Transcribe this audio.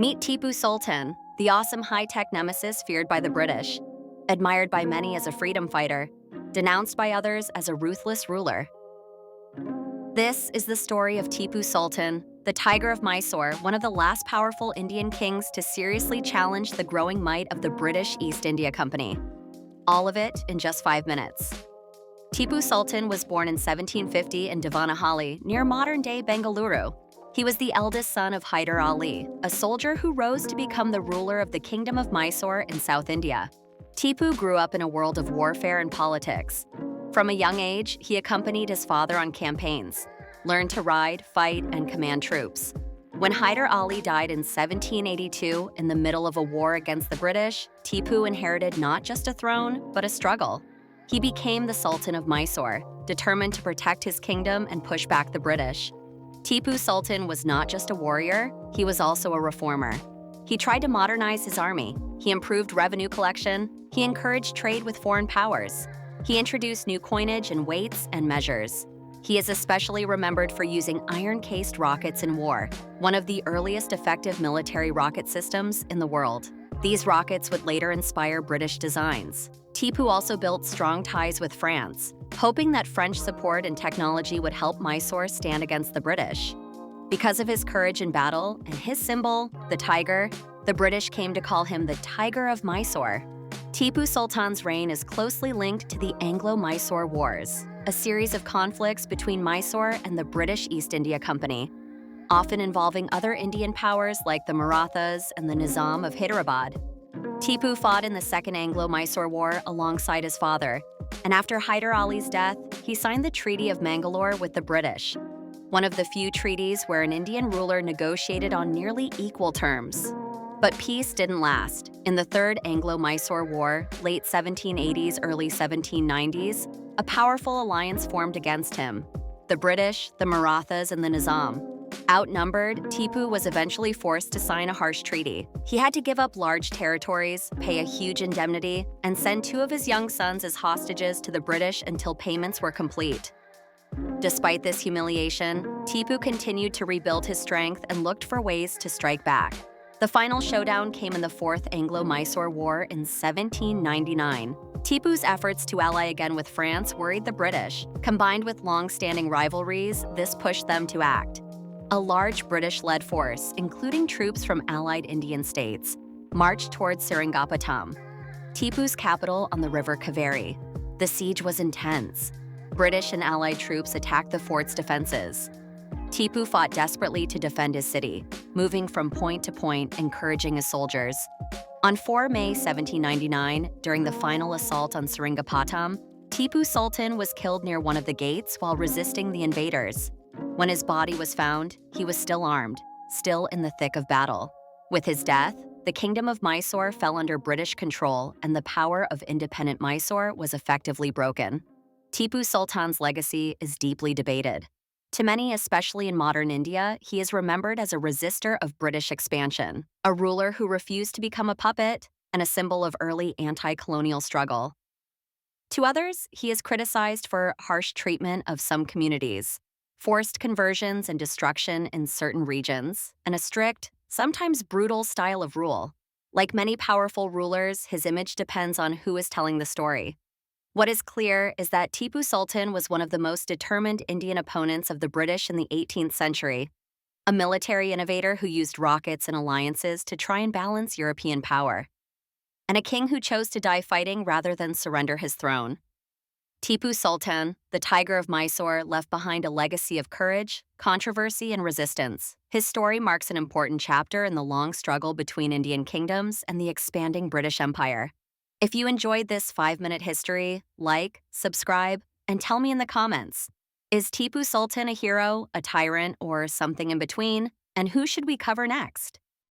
Meet Tipu Sultan, the awesome high-tech nemesis feared by the British, admired by many as a freedom fighter, denounced by others as a ruthless ruler. This is the story of Tipu Sultan, the Tiger of Mysore, one of the last powerful Indian kings to seriously challenge the growing might of the British East India Company. All of it in just 5 minutes. Tipu Sultan was born in 1750 in Devanahalli, near modern-day Bengaluru. He was the eldest son of Hyder Ali, a soldier who rose to become the ruler of the Kingdom of Mysore in South India. Tipu grew up in a world of warfare and politics. From a young age, he accompanied his father on campaigns, learned to ride, fight, and command troops. When Hyder Ali died in 1782 in the middle of a war against the British, Tipu inherited not just a throne, but a struggle. He became the Sultan of Mysore, determined to protect his kingdom and push back the British. Tipu Sultan was not just a warrior, he was also a reformer. He tried to modernize his army, he improved revenue collection, he encouraged trade with foreign powers. He introduced new coinage and weights and measures. He is especially remembered for using iron-cased rockets in war, one of the earliest effective military rocket systems in the world. These rockets would later inspire British designs. Tipu also built strong ties with France, hoping that French support and technology would help Mysore stand against the British. Because of his courage in battle and his symbol, the tiger, the British came to call him the Tiger of Mysore. Tipu Sultan's reign is closely linked to the Anglo-Mysore Wars, a series of conflicts between Mysore and the British East India Company, often involving other Indian powers like the Marathas and the Nizam of Hyderabad. Tipu fought in the Second Anglo-Mysore War alongside his father, and after Hyder Ali's death, he signed the Treaty of Mangalore with the British, one of the few treaties where an Indian ruler negotiated on nearly equal terms. But peace didn't last. In the Third Anglo-Mysore War, late 1780s, early 1790s, a powerful alliance formed against him: the British, the Marathas, and the Nizam. Outnumbered, Tipu was eventually forced to sign a harsh treaty. He had to give up large territories, pay a huge indemnity, and send 2 of his young sons as hostages to the British until payments were complete. Despite this humiliation, Tipu continued to rebuild his strength and looked for ways to strike back. The final showdown came in the Fourth Anglo-Mysore War in 1799. Tipu's efforts to ally again with France worried the British. Combined with long-standing rivalries, this pushed them to act. A large British-led force, including troops from allied Indian states, marched towards Seringapatam, Tipu's capital on the river Kaveri. The siege was intense. British and allied troops attacked the fort's defenses. Tipu fought desperately to defend his city, moving from point to point, encouraging his soldiers. On 4 May 1799, during the final assault on Seringapatam, Tipu Sultan was killed near one of the gates while resisting the invaders. When his body was found, he was still armed, still in the thick of battle. With his death, the Kingdom of Mysore fell under British control and the power of independent Mysore was effectively broken. Tipu Sultan's legacy is deeply debated. To many, especially in modern India, he is remembered as a resistor of British expansion, a ruler who refused to become a puppet, and a symbol of early anti-colonial struggle. To others, he is criticized for harsh treatment of some communities, forced conversions and destruction in certain regions, and a strict, sometimes brutal style of rule. Like many powerful rulers, his image depends on who is telling the story. What is clear is that Tipu Sultan was one of the most determined Indian opponents of the British in the 18th century, a military innovator who used rockets and alliances to try and balance European power, and a king who chose to die fighting rather than surrender his throne. Tipu Sultan, the Tiger of Mysore, left behind a legacy of courage, controversy, and resistance. His story marks an important chapter in the long struggle between Indian kingdoms and the expanding British Empire. If you enjoyed this 5-minute history, like, subscribe, and tell me in the comments. Is Tipu Sultan a hero, a tyrant, or something in between? And who should we cover next?